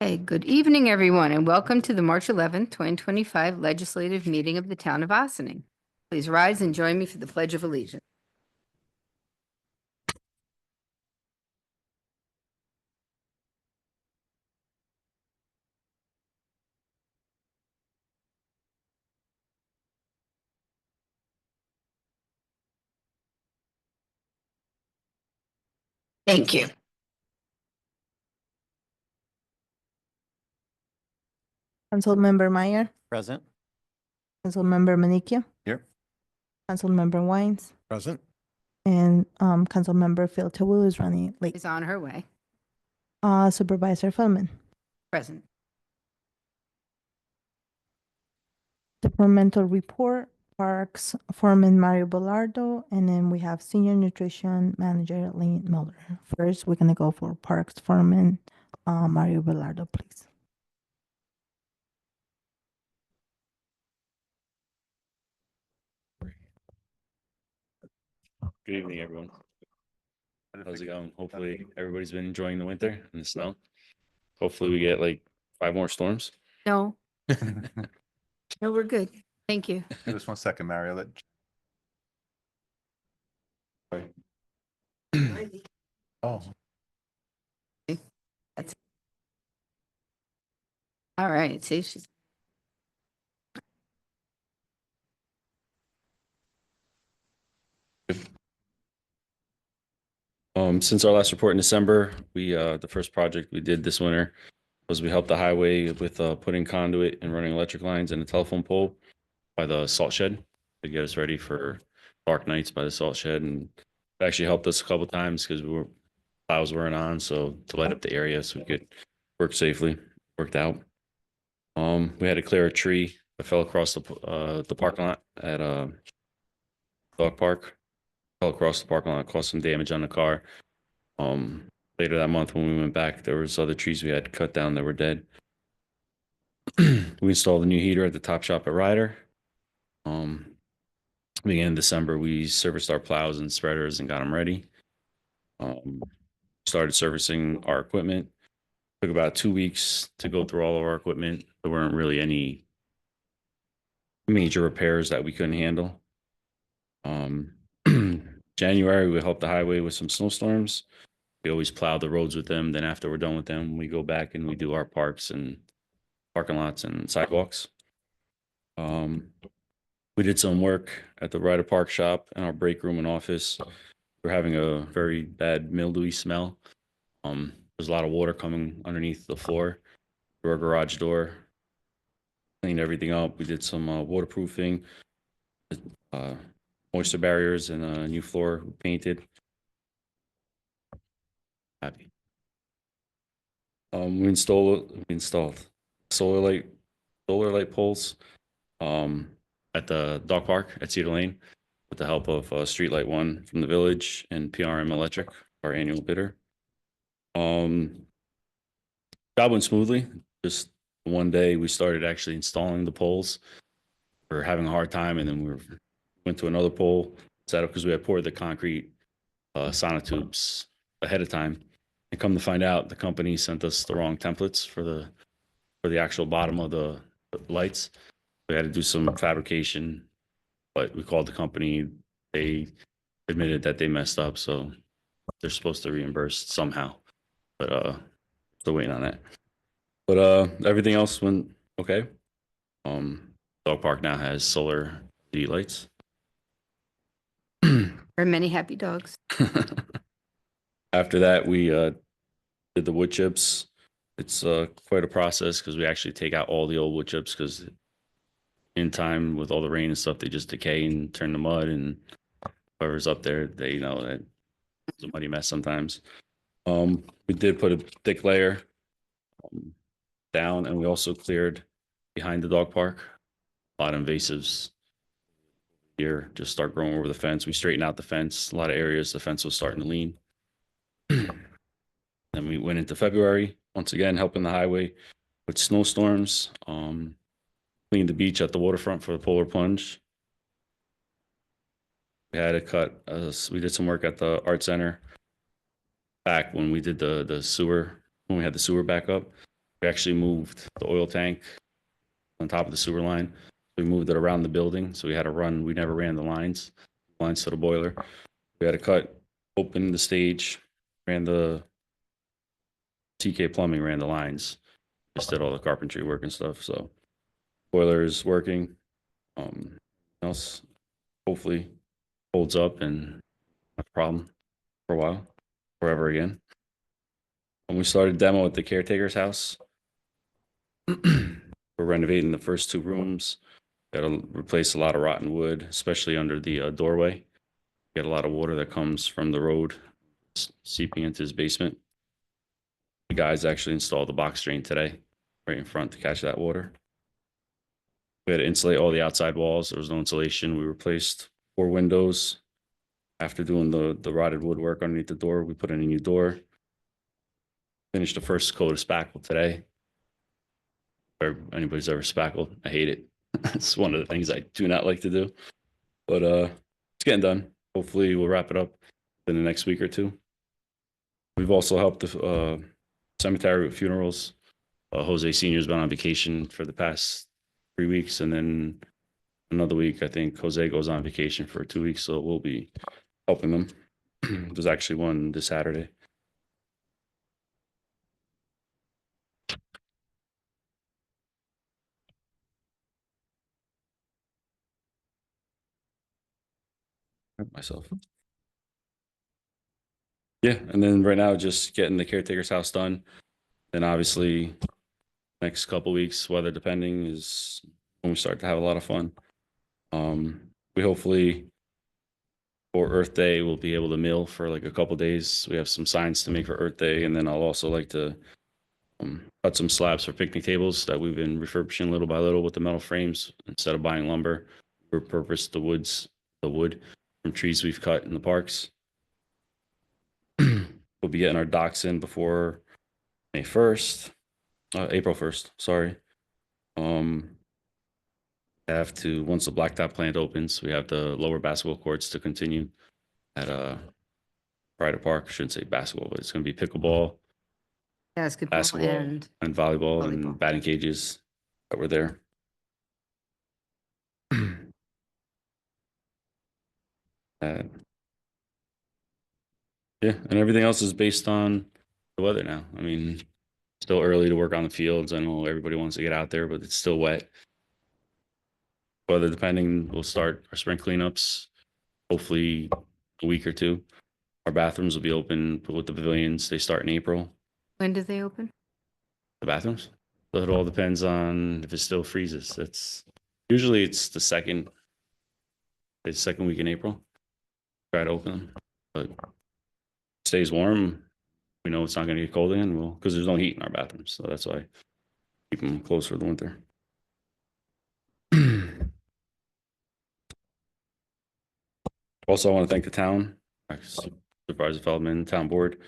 Hey, good evening, everyone, and welcome to the March 11th, 2025 Legislative Meeting of the Town of Ossining. Please rise and join me for the Pledge of Allegiance. Thank you. Councilmember Meyer, Present. Councilmember Manikia, Here. Councilmember Wines, Present. and Councilmember Phil Tawil is running late. Is on her way. Supervisor Feldman. Present. Departmental report, Parks Foreman Mario Bellardo, and then we have Senior Nutrition Manager Lynn Miller. First, we're gonna go for Parks Foreman Mario Bellardo, please. Good evening, everyone. How's it going? Hopefully everybody's been enjoying the winter and the snow. Hopefully we get like 5 more storms. No, no, we're good. Thank you. Just 1 second, Mario. Oh, All right. See, she's Since our last report in December, the first project we did this winter was we helped the highway with putting conduit and running electric lines and a telephone pole by the salt shed to get us ready for dark nights by the salt shed, and it actually helped us a couple times because plows weren't on, so to light up the area so we could work safely. Worked out. We had to clear a tree that fell across the parking lot at dog park. Fell across the parking lot, caused some damage on the car. Later that month when we went back, there was other trees we had cut down that were dead. We installed a new heater at the Top Shop at Ryder. Beginning in December, we serviced our plows and spreaders and got them ready. Started servicing our equipment. Took about 2 weeks to go through all of our equipment. There weren't really any major repairs that we couldn't handle. January, we helped the highway with some snowstorms. We always plow the roads with them. Then after we're done with them, we go back and we do our parks and parking lots and sidewalks. We did some work at the Ryder Park shop and our break room and office. We're having a very bad mildewy smell. There's a lot of water coming underneath the floor through our garage door. Cleaned everything up. We did some waterproofing, moisture barriers, and a new floor painted. Happy. We installed solar light poles at the dog park at Cedar Lane with the help of Streetlight One from the village and PRM Electric, our annual bidder. Job went smoothly. Just one day we started actually installing the poles. We were having a hard time, and then went to another pole setup because we had poured the concrete sonotubes ahead of time. And come to find out, the company sent us the wrong templates for the actual bottom of the lights. We had to do some fabrication, but we called the company. They admitted that they messed up, so they're supposed to reimburse somehow. But still waiting on that. But everything else went okay. Dog park now has solar LED lights. for many happy dogs. After that, we did the wood chips. It's quite a process because we actually take out all the old wood chips because in time with all the rain and stuff, they just decay and turn to mud, and whoever's up there, they that it's a muddy mess sometimes. We did put a thick layer down, and we also cleared behind the dog park. A lot of invasives here just start growing over the fence. We straightened out the fence. A lot of areas the fence was starting to lean. Then we went into February, once again helping the highway with snowstorms. Cleaned the beach at the waterfront for the Polar Plunge. We had to cut. We did some work at the art center back when we did the sewer, when we had the sewer back up. We actually moved the oil tank on top of the sewer line. We moved it around the building, so we had to run, we never ran the lines to the boiler. We had to cut open the stage, ran the TK Plumbing, ran the lines, just did all the carpentry work and stuff. So boiler is working. Else hopefully holds up and not a problem for a while, forever again. When we started demo at the caretaker's house, we're renovating the first 2 rooms. Got to replace a lot of rotten wood, especially under the doorway. Get a lot of water that comes from the road seeping into his basement. The guys actually installed the box drain today, right in front to catch that water. We had to insulate all the outside walls. There was no insulation. We replaced 4 windows. After doing the rotted woodwork underneath the door, we put in a new door. Finished the first coat of spackle today. If anybody's ever spackled, I hate it. It's one of the things I do not like to do. But it's getting done. Hopefully we'll wrap it up in the next week or 2. We've also helped the cemetery with funerals. Jose Senior's been on vacation for the past 3 weeks, and then another week, I think Jose goes on vacation for 2 weeks, so we'll be helping them. There's actually one this Saturday. Myself. Yeah, and then right now, just getting the caretaker's house done. Then obviously, next couple weeks, weather depending, is when we start to have a lot of fun. We hopefully for Earth Day we'll be able to mill for like a couple days. We have some signs to make for Earth Day, and then I'll also like to cut some slabs for picnic tables that we've been refurbishing little by little with the metal frames instead of buying lumber. Repurpose the wood from trees we've cut in the parks. We'll be getting our docks in before April 1st, sorry. Have to, once the blacktop plant opens, we have the lower basketball courts to continue at Pride Park. I shouldn't say basketball, but it's going to be pickleball, Basketball and and volleyball, volleyball. and batting cages that were there. Yeah, and everything else is based on the weather now. I mean, still early to work on the fields. I know everybody wants to get out there, but it's still wet. Weather depending, we'll start our spring cleanups, hopefully a week or 2. Our bathrooms will be open with the pavilions. They start in April, when do they open? the bathrooms. So it all depends on if it still freezes. Usually it's the second week in April. Try to open them, but if it stays warm, we know it's not going to get cold again. Well, because there's no heat in our bathrooms, so that's why keep them closed for the winter. Also, I want to thank the town, Supervisor Feldman, town board.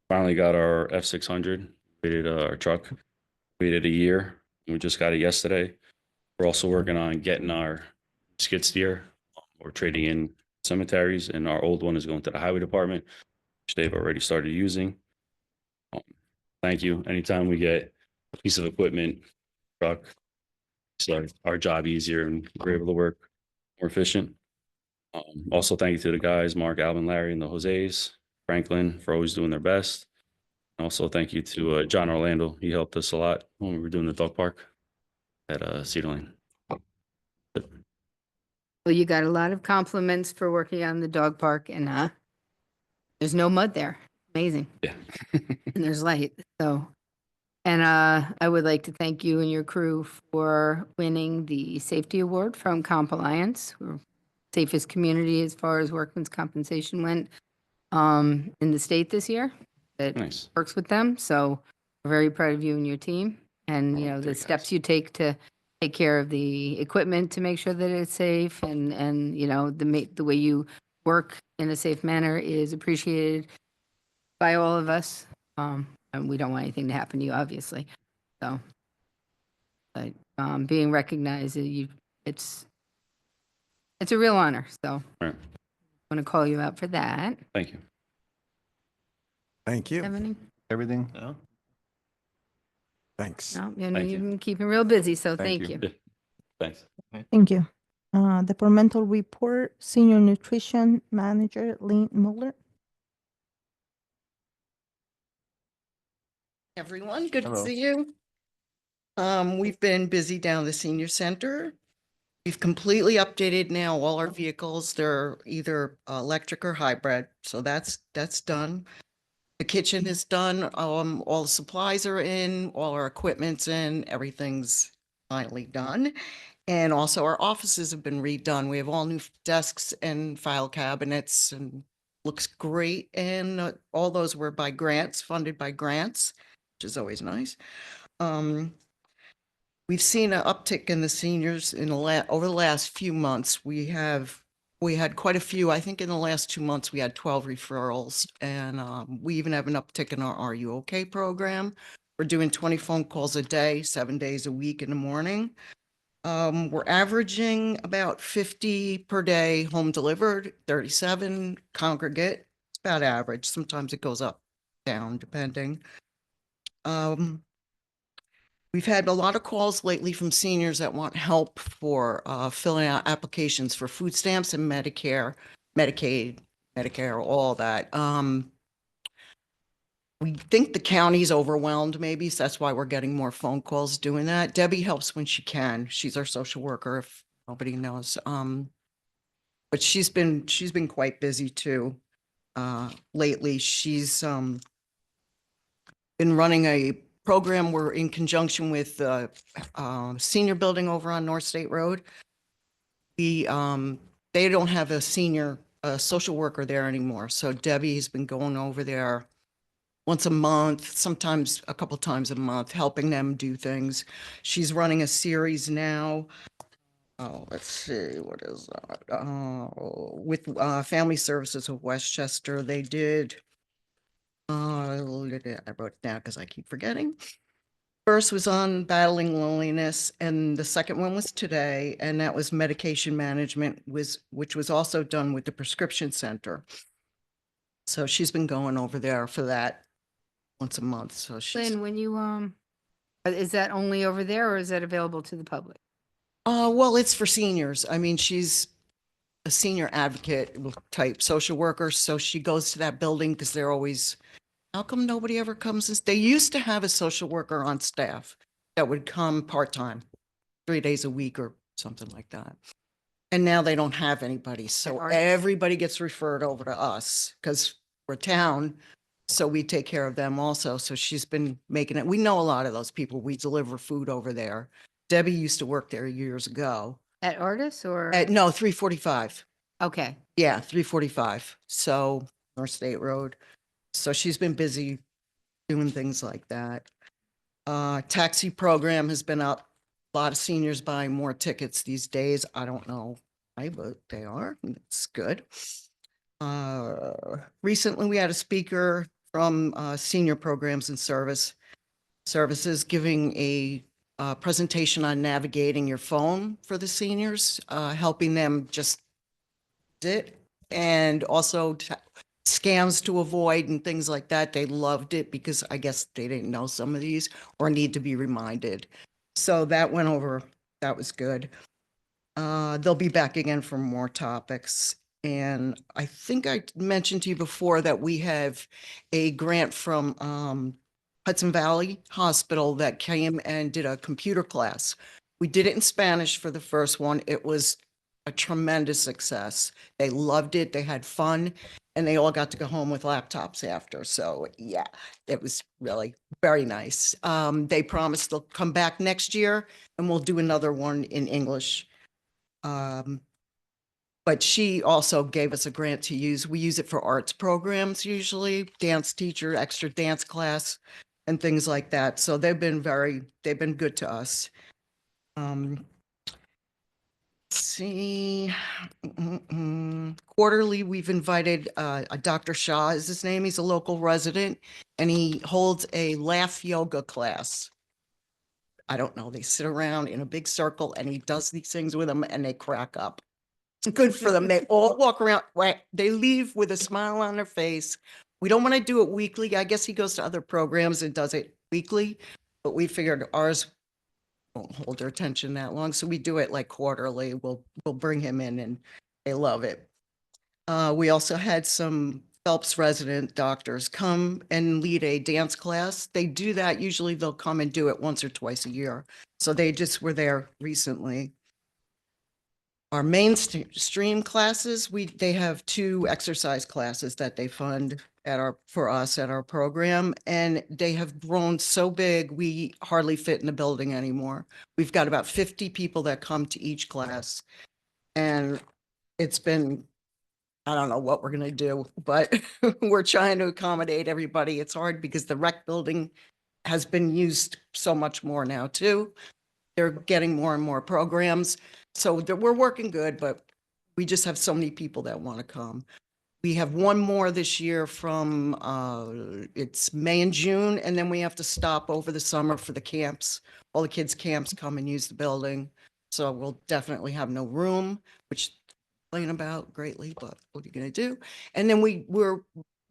Finally got our F600, created our truck, waited a year. We just got it yesterday. We're also working on getting our skid steer. We're trading in cemeteries, and our old one is going to the highway department, which they've already started using. Thank you. Anytime we get a piece of equipment, truck, so our job easier and we're able to work more efficient. Also, thank you to the guys, Mark, Alvin, Larry, and the Jose's, Franklin, for always doing their best. Also, thank you to John Orlando. He helped us a lot when we were doing the dog park at Cedar Lane. Well, you got a lot of compliments for working on the dog park, and there's no mud there. Amazing. Yeah. And there's light. So, and I would like to thank you and your crew for winning the safety award from Comp Alliance. We're safest community as far as workman's compensation went in the state this year. It Nice. works with them. So we're very proud of you and your team, and the Thank you, steps guys. you take to take care of the equipment to make sure that it's safe, and the way you work in a safe manner is appreciated by all of us. And we don't want anything to happen to you, obviously. So, but being recognized, it's a real honor. So, Right. I want to call you out for that. Thank you. Thank you. Stephanie? Everything? Thanks. No, and Thank you've you. been keeping real busy, so Thank thank you. you. Thanks. Thank you. Departmental report, Senior Nutrition Manager Lynn Mueller. Everyone, good to Hello. see you. We've been busy down the senior center. We've completely updated now all our vehicles. They're either electric or hybrid, so that's done. The kitchen is done. All the supplies are in, all our equipment's in, everything's finally done. And also our offices have been redone. We have all new desks and file cabinets and looks great. And all those were by grants, funded by grants, which is always nice. We've seen an uptick in the seniors in over the last few months. We had quite a few. I think in the last 2 months, we had 12 referrals, and we even have an uptick in our Are You OK program. We're doing 20 phone calls a day, 7 days a week in the morning. We're averaging about 50 per day home delivered, 37 congregate. It's about average. Sometimes it goes up, down, depending. We've had a lot of calls lately from seniors that want help for filling out applications for food stamps and Medicare, Medicaid, Medicare, all that. We think the county's overwhelmed maybe, so that's why we're getting more phone calls doing that. Debbie helps when she can. She's our social worker, if nobody knows. But she's been quite busy too. Lately, she's been running a program. We're in conjunction with the senior building over on North State Road. They don't have a social worker there anymore. So Debbie's been going over there once a month, sometimes a couple times a month, helping them do things. She's running a series now. Oh, let's see, what is that? With Family Services of Westchester, they did. I wrote it down because I keep forgetting. First was on battling loneliness, and the second one was today, and that was medication management, which was also done with the prescription center. So she's been going over there for that once a month. So she's Lynn, when you, is that only over there or is that available to the public? well, it's for seniors. I mean, she's a senior advocate type social worker, so she goes to that building because they're always, how come nobody ever comes? They used to have a social worker on staff that would come part-time, 3 days a week or something like that. And now they don't have anybody. So Art. everybody gets referred over to us because we're town. So we take care of them also. So she's been making it. We know a lot of those people. We deliver food over there. Debbie used to work there years ago. At Artis or? No, 345. Okay. Yeah, 345. So North State Road. So she's been busy doing things like that. Taxi program has been up. A lot of seniors buying more tickets these days. I don't know why, but they are. It's good. Recently, we had a speaker from Senior Programs and Services giving a presentation on navigating your phone for the seniors, helping them just it, and also scams to avoid and things like that. They loved it because I guess they didn't know some of these or need to be reminded. So that went over. That was good. They'll be back again for more topics. And I think I mentioned to you before that we have a grant from Hudson Valley Hospital that came and did a computer class. We did it in Spanish for the first one. It was a tremendous success. They loved it. They had fun, and they all got to go home with laptops after. So yeah, it was really very nice. They promised they'll come back next year and we'll do another one in English. But she also gave us a grant to use. We use it for arts programs, usually dance teacher, extra dance class and things like that. So they've been good to us. See, quarterly, we've invited a Dr. Shaw is his name. He's a local resident and he holds a laugh yoga class. I don't know. They sit around in a big circle and he does these things with them and they crack up. It's good for them. They all walk around. They leave with a smile on their face. We don't want to do it weekly. I guess he goes to other programs and does it weekly, but we figured ours won't hold their attention that long, so we do it like quarterly. We'll bring him in and they love it. We also had some Phelps resident doctors come and lead a dance class. They do that. Usually they'll come and do it once or twice a year. So they just were there recently. Our mainstream classes, they have 2 exercise classes that they fund for us at our program, and they have grown so big, we hardly fit in the building anymore. We've got about 50 people that come to each class, and it's been, I don't know what we're gonna do, but we're trying to accommodate everybody. It's hard because the rec building has been used so much more now too. They're getting more and more programs. So we're working good, but we just have so many people that want to come. We have one more this year from, it's May and June, and then we have to stop over the summer for the camps. All the kids' camps come and use the building. So we'll definitely have no room, which complain about greatly, but what are you going to do? And then we're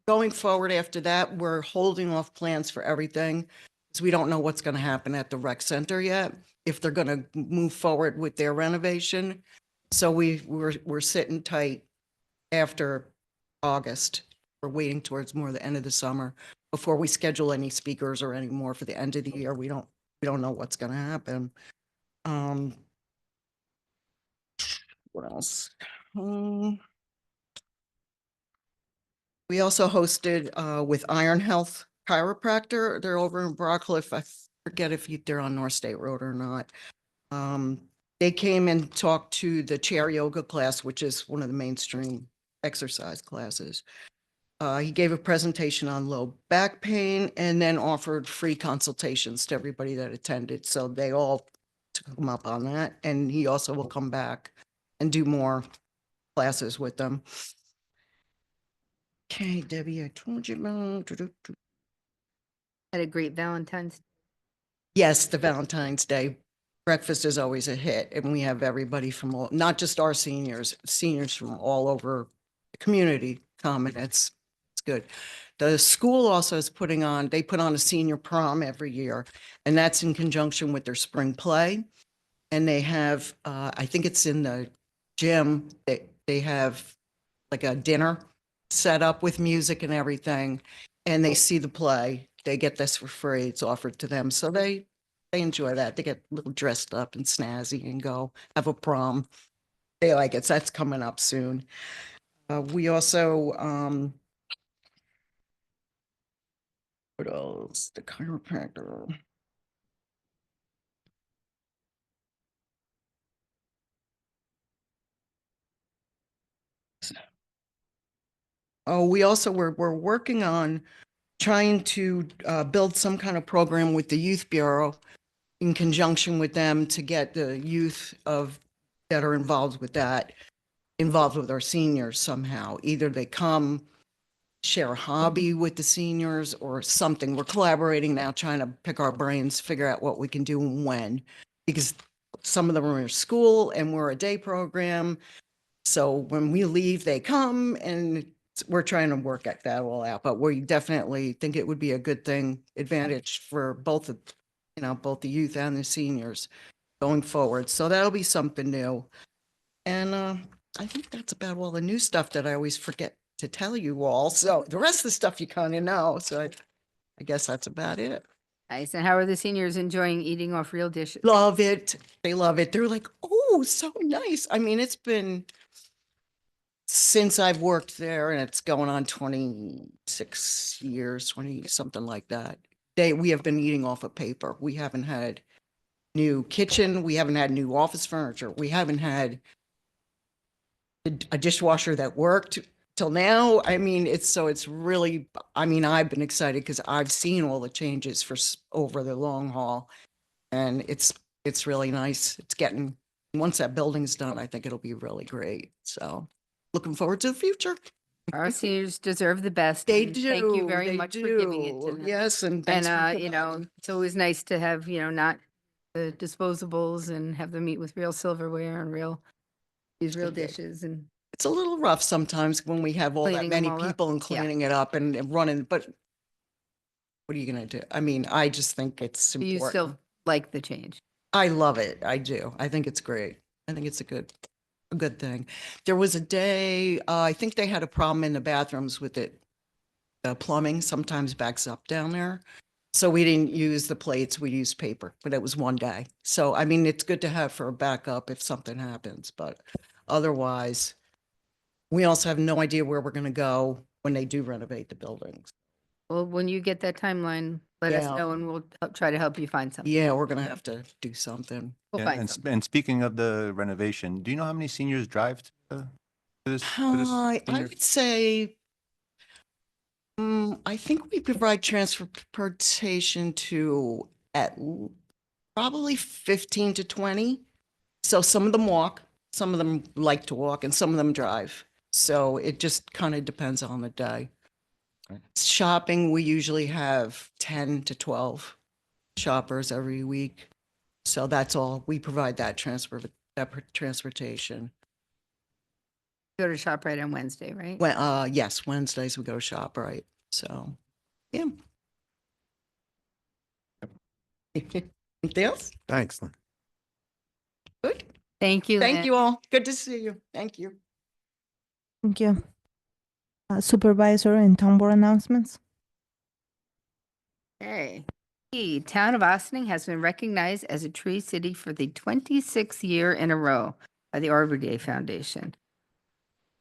going forward after that. We're holding off plans for everything because we don't know what's going to happen at the rec center yet, if they're going to move forward with their renovation. So we're sitting tight after August. We're waiting towards more the end of the summer before we schedule any speakers or any more for the end of the year. We don't know what's going to happen. What else? We also hosted with Iron Health Chiropractor. They're over in Brockcliffe. I forget if they're on North State Road or not. They came and talked to the chair yoga class, which is one of the mainstream exercise classes. He gave a presentation on low back pain and then offered free consultations to everybody that attended. So they all took him up on that. And he also will come back and do more classes with them. Okay, Debbie, I told you about. Had a great Valentine's. Yes, the Valentine's Day breakfast is always a hit, and we have everybody from all, not just our seniors from all over the community come, and it's good. The school also is they put on a senior prom every year, and that's in conjunction with their spring play. And they have, I think it's in the gym, they have like a dinner set up with music and everything, and they see the play. They get this for free. It's offered to them. So they enjoy that. They get a little dressed up and snazzy and go have a prom. They like it. So that's coming up soon. We also, what else? The chiropractor. Oh, we also we're working on trying to build some kind of program with the Youth Bureau in conjunction with them to get the youth that are involved with our seniors somehow. Either they come share a hobby with the seniors or something. We're collaborating now, trying to pick our brains, figure out what we can do and when, because some of them are in school and we're a day program. So when we leave, they come, and we're trying to work at that all out, but we definitely think it would be a good advantage for both the youth and the seniors going forward. So that'll be something new. And I think that's about all the new stuff that I always forget to tell you all. So the rest of the stuff you kind of know. So I guess that's about it. Nice. And how are the seniors enjoying eating off real dishes? Love it. They love it. They're like, oh, so nice. I mean, it's been since I've worked there, and it's going on 26 years, 20, something like that. We have been eating off of paper. We haven't had new kitchen. We haven't had new office furniture. We haven't had a dishwasher that worked till now. I mean, it's really, I mean, I've been excited because I've seen all the changes over the long haul, and it's really nice. Once that building's done, I think it'll be really great. So looking forward to the future. Our seniors deserve the best. They and do. Thank you very they much for giving it to do. them. Yes, and thanks for And, it's always nice to have, not the disposables and have them eat with real silverware and use real Okay. dishes and it's a little rough sometimes when we have all that Cleaning them many all up. people and Yeah. cleaning it up and running, but what are you going to do? I mean, I just think it's Do you important. still like the change? I love it. I do. I think it's great. I think it's a good thing. There was a day, I think they had a problem in the bathrooms with it. The plumbing sometimes backs up down there. So we didn't use the plates, we used paper, but it was one day. So, I mean, it's good to have for a backup if something happens, but otherwise, we also have no idea where we're going to go when they do renovate the buildings. Well, when you get that timeline, let us Yeah. know and we'll try to help you find something. Yeah, we're going to have to do something. We'll Yeah, find and, something. and speaking of the renovation, do you know how many seniors drive to this? I senior- would say, I think we provide transportation to probably 15 to 20. So some of them walk, some of them like to walk, and some of them drive. So it just kind of depends on the day. Right. Shopping, we usually have 10 to 12 shoppers every week. So that's all. We provide that transportation. Go to ShopRite on Wednesday, right? Well, yes, Wednesdays we go to ShopRite. So, yeah. Anything else? Thanks. Good. Thank you. Thank Lynn. you all. Good to see you. Thank you. Thank you. Supervisor and town board announcements. Okay. The town of Austining has been recognized as a tree city for the 26th year in a row by the Arbor Day Foundation.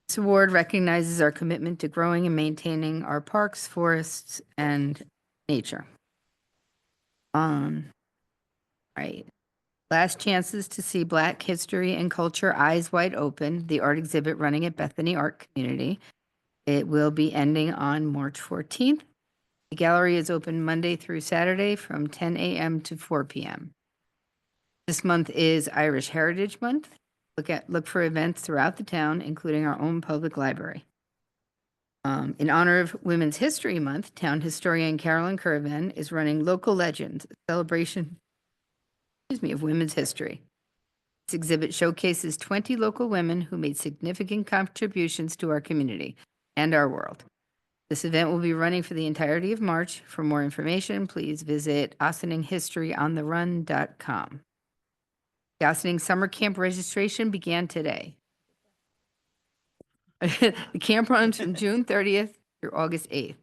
This award recognizes our commitment to growing and maintaining our parks, forests, and nature. Right. Last chances to see Black history and culture eyes wide open, the art exhibit running at Bethany Art Community. It will be ending on March 14th. The gallery is open Monday through Saturday from 10 a.m. to 4 p.m. This month is Irish Heritage Month. Look for events throughout the town, including our own public library. In honor of Women's History Month, town historian Carolyn Curvan is running Local Legends, a celebration, of women's history. This exhibit showcases 20 local women who made significant contributions to our community and our world. This event will be running for the entirety of March. For more information, please visit AustiningHistoryOnTheRun.com. The Austining Summer Camp registration began today. The camp runs from June 30th through August 8th.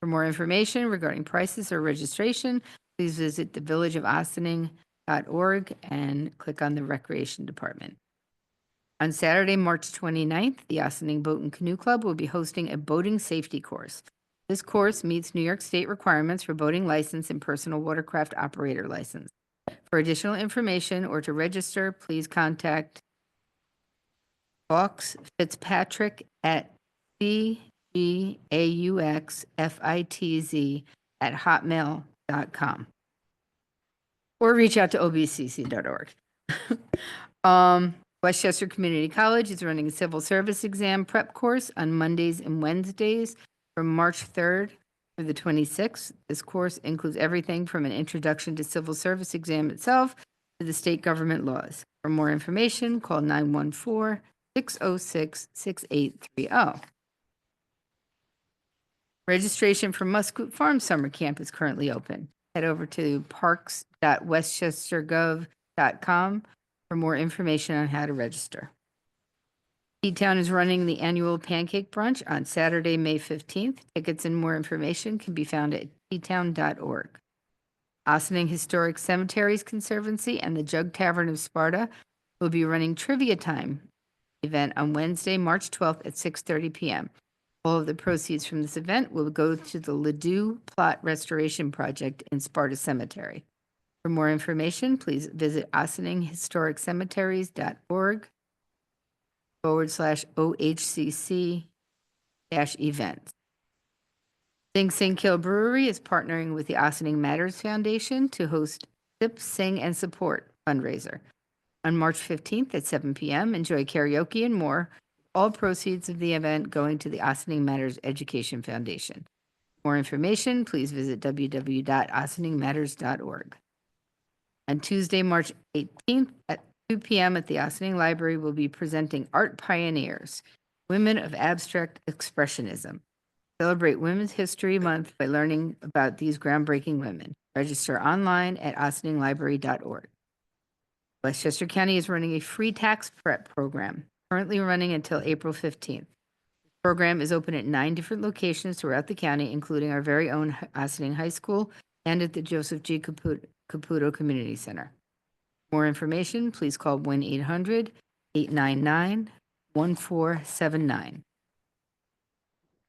For more information regarding prices or registration, please visit thevillageofaustinning.org and click on the Recreation Department. On Saturday, March 29th, the Austining Boat and Canoe Club will be hosting a boating safety course. This course meets New York State requirements for boating license and personal watercraft operator license. For additional information or to register, please contact Fox Fitzpatrick at cgauxfitz@hotmail.com or reach out to obcc.org. Westchester Community College is running a civil service exam prep course on Mondays and Wednesdays from March 3rd through the 26th. This course includes everything from an introduction to civil service exam itself to the state government laws. For more information, call 914-606-6830. Registration for Muscoot Farm Summer Camp is currently open. Head over to parks.westchestergov.com for more information on how to register. T-Town is running the annual pancake brunch on Saturday, May 15th. Tickets and more information can be found at ttown.org. Austining Historic Cemeteries Conservancy and the Jug Tavern of Sparta will be running Trivia Time event on Wednesday, March 12th at 6:30 p.m. All of the proceeds from this event will go to the Ledoux Plot Restoration Project in Sparta Cemetery. For more information, please visit austiningshistoric-cemeteries.org/OHCC-events. Sing Kill Brewery is partnering with the Austining Matters Foundation to host Sip, Sing, and Support fundraiser. On March 15th at 7 p.m., enjoy karaoke and more. All proceeds of the event going to the Austining Matters Education Foundation. For more information, please visit www.austiningmatters.org. On Tuesday, March 18th at 2 p.m. at the Austining Library, we'll be presenting Art Pioneers, Women of Abstract Expressionism. Celebrate Women's History Month by learning about these groundbreaking women. Register online at austininglibrary.org. Westchester County is running a free tax prep program, currently running until April 15th. The program is open at 9 different locations throughout the county, including our very own Ossining High School and at the Joseph G. Caputo Community Center. For more information, please call 1-800-899-1479.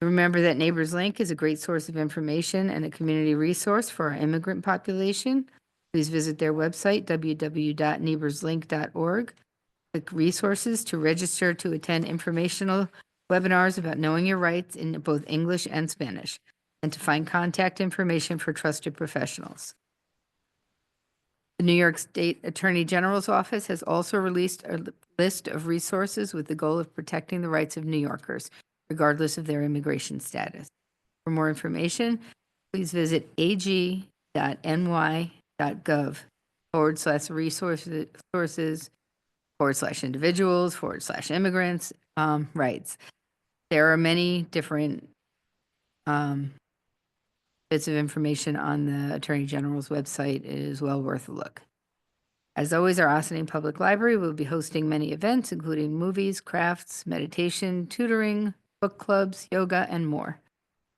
Remember that Neighbors Link is a great source of information and a community resource for our immigrant population. Please visit their website, www.neighborslink.org. Click resources to register to attend informational webinars about knowing your rights in both English and Spanish, and to find contact information for trusted professionals. The New York State Attorney General's Office has also released a list of resources with the goal of protecting the rights of New Yorkers, regardless of their immigration status. For more information, please visit ag.ny.gov/resources/individuals/immigrants rights. There are many different bits of information on the Attorney General's website. It is well worth a look. As always, our Ossining Public Library will be hosting many events, including movies, crafts, meditation, tutoring, book clubs, yoga, and more.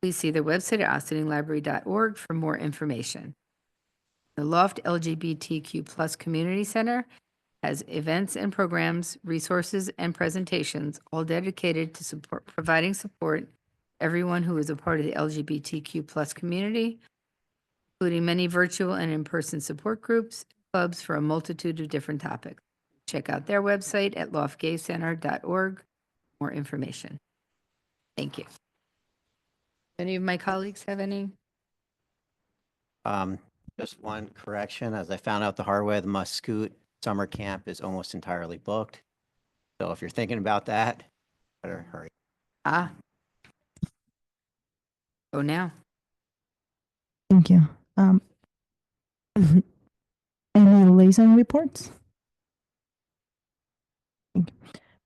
Please see their website at austininglibrary.org for more information. The Loft LGBTQ+ Community Center has events and programs, resources, and presentations, all dedicated to providing support to everyone who is a part of the LGBTQ+ community, including many virtual and in-person support groups, clubs for a multitude of different topics. Check out their website at loftgaycenter.org for more information. Thank you. Any of my colleagues have any? Just one correction, as I found out the hard way, the Muscoot summer camp is almost entirely booked. So if you're thinking about that, better hurry. Go now. Thank you. Any liaison reports? Thank you.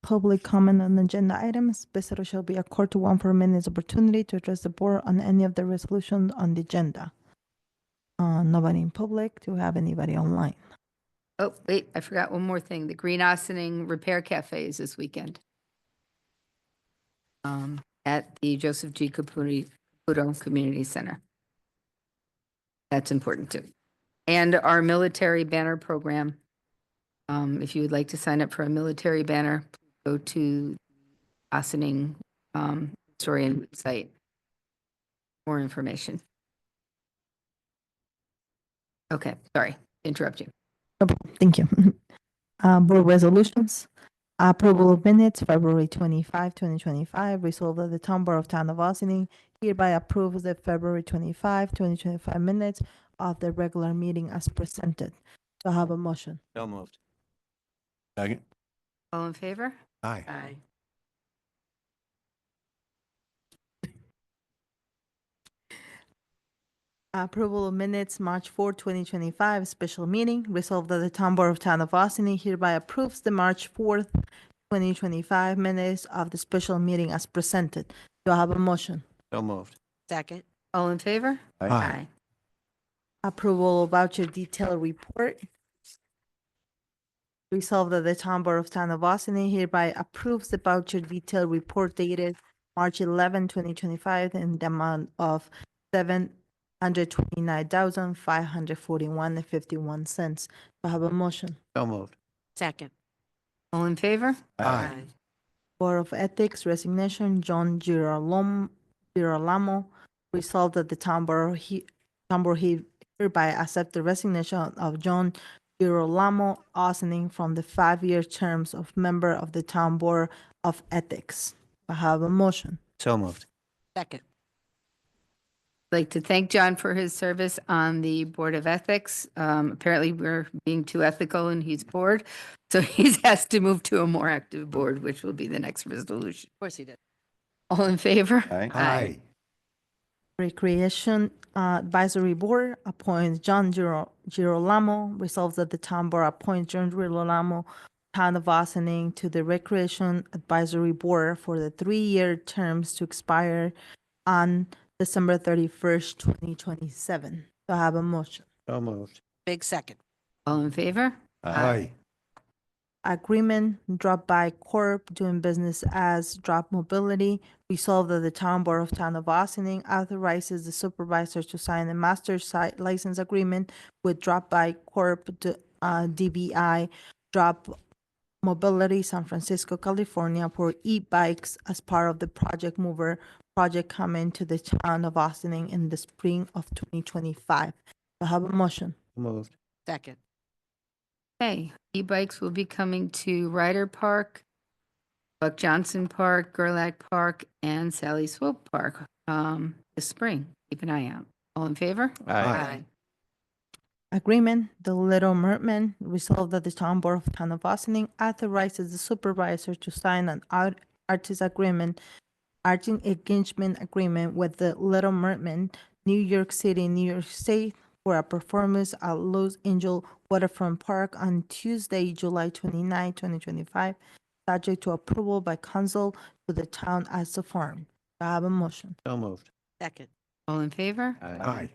Public comment on agenda items. Visitor shall be accorded to 1 4 minutes opportunity to address the board on any of the resolutions on the agenda. Nobody in public. Do we have anybody online? Oh, wait, I forgot one more thing. The Green Ossining Repair Cafe is this weekend at the Joseph G. Caputo Community Center. That's important too. And our military banner program. If you would like to sign up for a military banner, go to Ossining historian website. More information. Okay, sorry, interrupt you. No problem. Thank you. Board resolutions. Approval of minutes, February 25, 2025. Resolved that the Town Board of Town of Ossining hereby approves the February 25, 2025 minutes of the regular meeting as presented. Do I have a motion? So moved. Second? All in favor? Aye. Aye. Approval of minutes, March 4, 2025, special meeting. Resolved that the Town Board of Town of Ossining hereby approves the March 4th, 2025 minutes of the special meeting as presented. Do I have a motion? So moved. Second. All in favor? Aye. Approval of voucher detail report. Resolved that the Town Board of Town of Ossining hereby approves the voucher detail report dated March 11, 2025 in the amount of $729,541.51. Do I have a motion? So moved. Second. All in favor? Aye. Board of Ethics resignation, John Girolamo. Resolved that the Town Board hereby accept the resignation of John Girolamo Ossining from the 5-year terms of member of the Town Board of Ethics. I have a motion. So moved. Second. I'd like to thank John for his service on the Board of Ethics. Apparently, we're being too ethical and he's bored, so he's asked to move to a more active board, which will be the next resolution. Of course he did. All in favor? Aye. Recreation Advisory Board appoints John Girolamo. Resolves that the Town Board appoints John Girolamo, Town of Ossining, to the Recreation Advisory Board for the 3-year terms to expire on December 31st, 2027. Do I have a motion? So moved. Big second. All in favor? Aye. Agreement, Drop By Corp. doing business as Drop Mobility. Resolved that the Town Board of Town of Austining authorizes the supervisor to sign a master site license agreement with Drop By Corp. DBI Drop Mobility, San Francisco, California, for e-bikes as part of the Project Mover project coming to the Town of Austining in the spring of 2025. Do I have a motion? Moved. Second. Okay, e-bikes will be coming to Ryder Park, Buck Johnson Park, Gerlach Park, and Sally Swope Park this spring. Keep an eye out. All in favor? Aye. Agreement, the Little Merman, resolved that the Town Board of Town of Austining authorizes the supervisor to sign an artist engagement agreement with the Little Merman, New York City, New York State, for a performance at Los Angeles Waterfront Park on Tuesday, July 29, 2025, subject to approval by council to the town as the farm. Do I have a motion? So moved. Second. All in favor? Aye.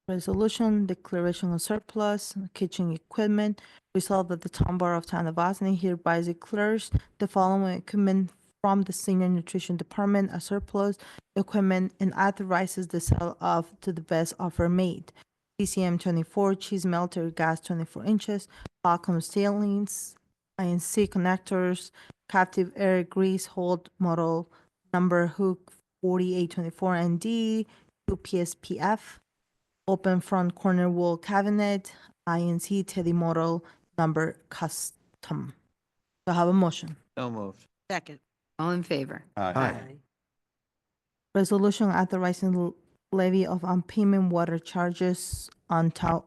Resolution, declaration of surplus, kitchen equipment. Resolved that the Town Board of Town of Austining hereby declares the following equipment from the Senior Nutrition Department as surplus equipment and authorizes the sale of to the best offer made. CCM 24, cheese melter, gas 24 inches, vacuum ceilings, INC connectors, captive air grease hold model number hook 4824 ND, UPSPF, open front corner wall cabinet, INC Teddy model number custom. Do I have a motion? So moved. Second. All in favor? Aye. Resolution authorizing levy of unpayment water charges on town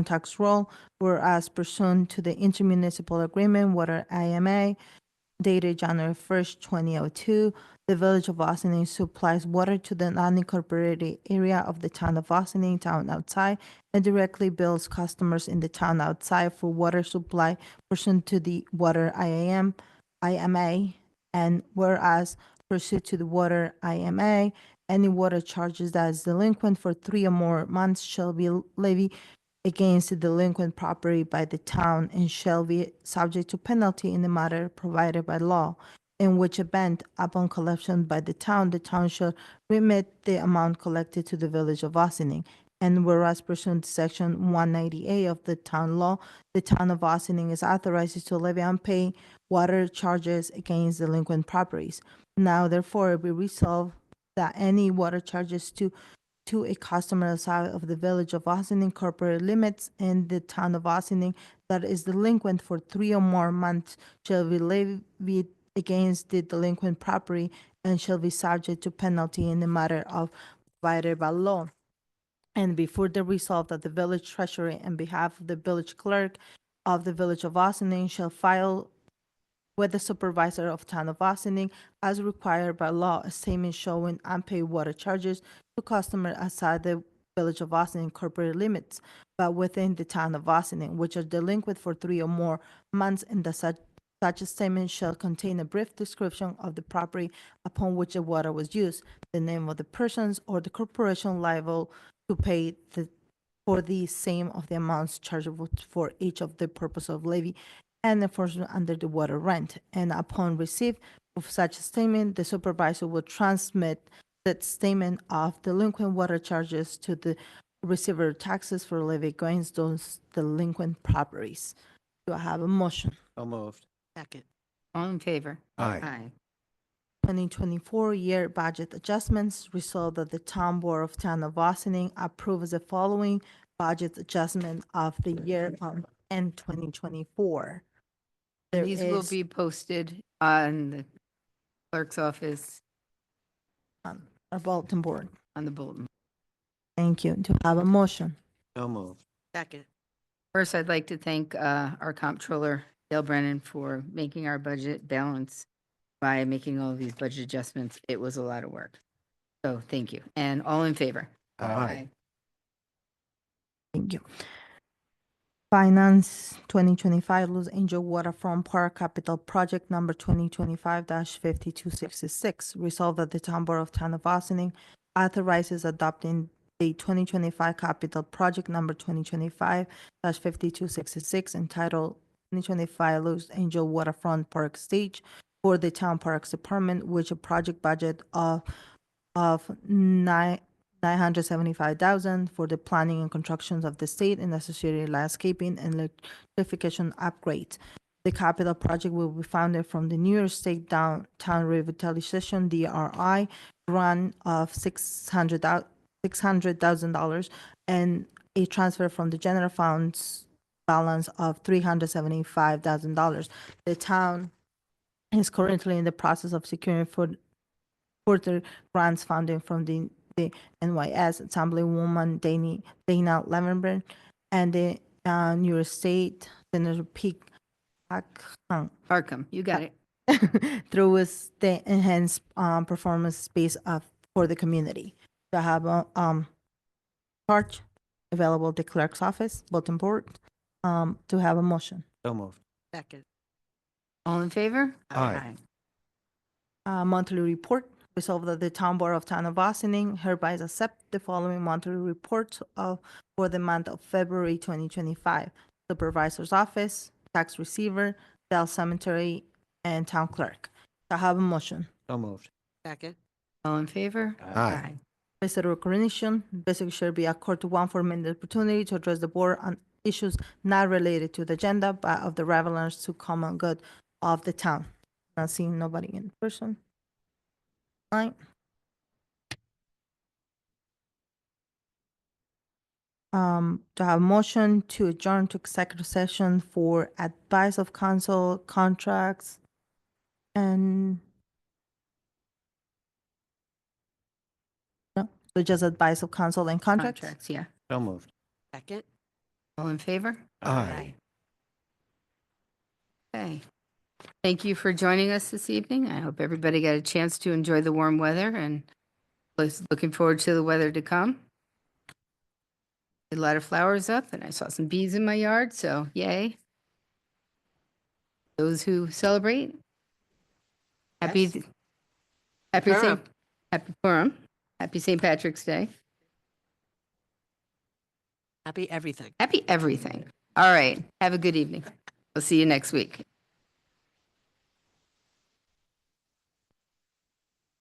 tax roll, whereas pursuant to the intermunicipal agreement, water IMA, dated January 1st, 2002, the Village of Austining supplies water to the unincorporated area of the Town of Austining, town outside, and directly bills customers in the town outside for water supply pursuant to the water IMA, and whereas pursuant to the water IMA, any water charges that is delinquent for 3 or more months shall be levied against the delinquent property by the town and shall be subject to penalty in the matter provided by law, in which event, upon collection by the town shall remit the amount collected to the Village of Austining. And whereas pursuant to Section 198 of the town law, the Town of Austining is authorized to levy unpaid water charges against delinquent properties. Now therefore be resolved that any water charges to a customer outside of the Village of Austining corporate limits in the Town of Austining that is delinquent for 3 or more months shall be levied against the delinquent property and shall be subject to penalty in the matter of provided by law. And be further resolved that the village treasurer, on behalf of the village clerk of the Village of Austining, shall file with the supervisor of Town of Austining as required by law a statement showing unpaid water charges to customers outside the Village of Austining corporate limits, but within the Town of Austining, which are delinquent for 3 or more months, and such a statement shall contain a brief description of the property upon which the water was used, the name of the persons or the corporation liable to pay for the same of the amounts chargeable for each of the purpose of levy and enforcement under the water rent. And upon receipt of such a statement, the supervisor will transmit that statement of delinquent water charges to the receiver of taxes for levy against those delinquent properties. Do I have a motion? So moved. Second. All in favor? Aye. 2024 year budget adjustments. Resolved that the Town Board of Town of Austining approves the following budget adjustment of the year end 2024. There These will is, be posted on the clerk's office a bulletin board. on the bulletin. Thank you. Do I have a motion? So moved. Second. First, I'd like to thank our comptroller, Dale Brennan, for making our budget balance by making all of these budget adjustments. It was a lot of work. So thank you. And all in favor? Aye. Thank you. Finance 2025 Los Angeles Waterfront Park Capital Project Number 2025-5266. Resolved that the Town Board of Town of Austining authorizes adopting the 2025 Capital Project Number 2025-5266 entitled 2025 Los Angeles Waterfront Park Stage for the Town Parks Department, which a project budget of $975,000 for the planning and constructions of the state and associated landscaping and electrification upgrades. The capital project will be funded from the New York State Downtown Revitalization (DRI) grant of $600,000 and a transfer from the general funds balance of $375,000. The town is currently in the process of securing further grants funding from the NYS Assemblywoman Dana Levenberg and the New York State Senator Pete Arkham, you got it. through the enhanced performance space for the community. To have a charge available at the clerk's office, bulletin board, to have a motion. So moved. Second. All in favor? Aye. Monthly report. Resolved that the Town Board of Town of Austining hereby accept the following monthly reports for the month of February 2025. Supervisor's Office, Tax Receiver, Bell Cemetery, and Town Clerk. I have a motion. So moved. Second. All in favor? Aye. Visitor recognition. Visitor should be accorded 1 4-minute opportunity to address the board on issues not related to the agenda, but of the relevance to common good of the town. Not seeing nobody in person. Right. To have a motion to adjourn to executive session for advice of counsel, contracts, and no, so just advice of counsel and contracts. Contracts, yeah. So moved. Second. All in favor? Aye. Okay. Thank you for joining us this evening. I hope everybody got a chance to enjoy the warm weather and looking forward to the weather to come. A lot of flowers up and I saw some bees in my yard, so yay. Those who celebrate, happy, Yes. happy St. Purim. Happy Purim. Happy St. Patrick's Day. Happy everything. Happy everything. All right. Have a good evening. We'll see you next week.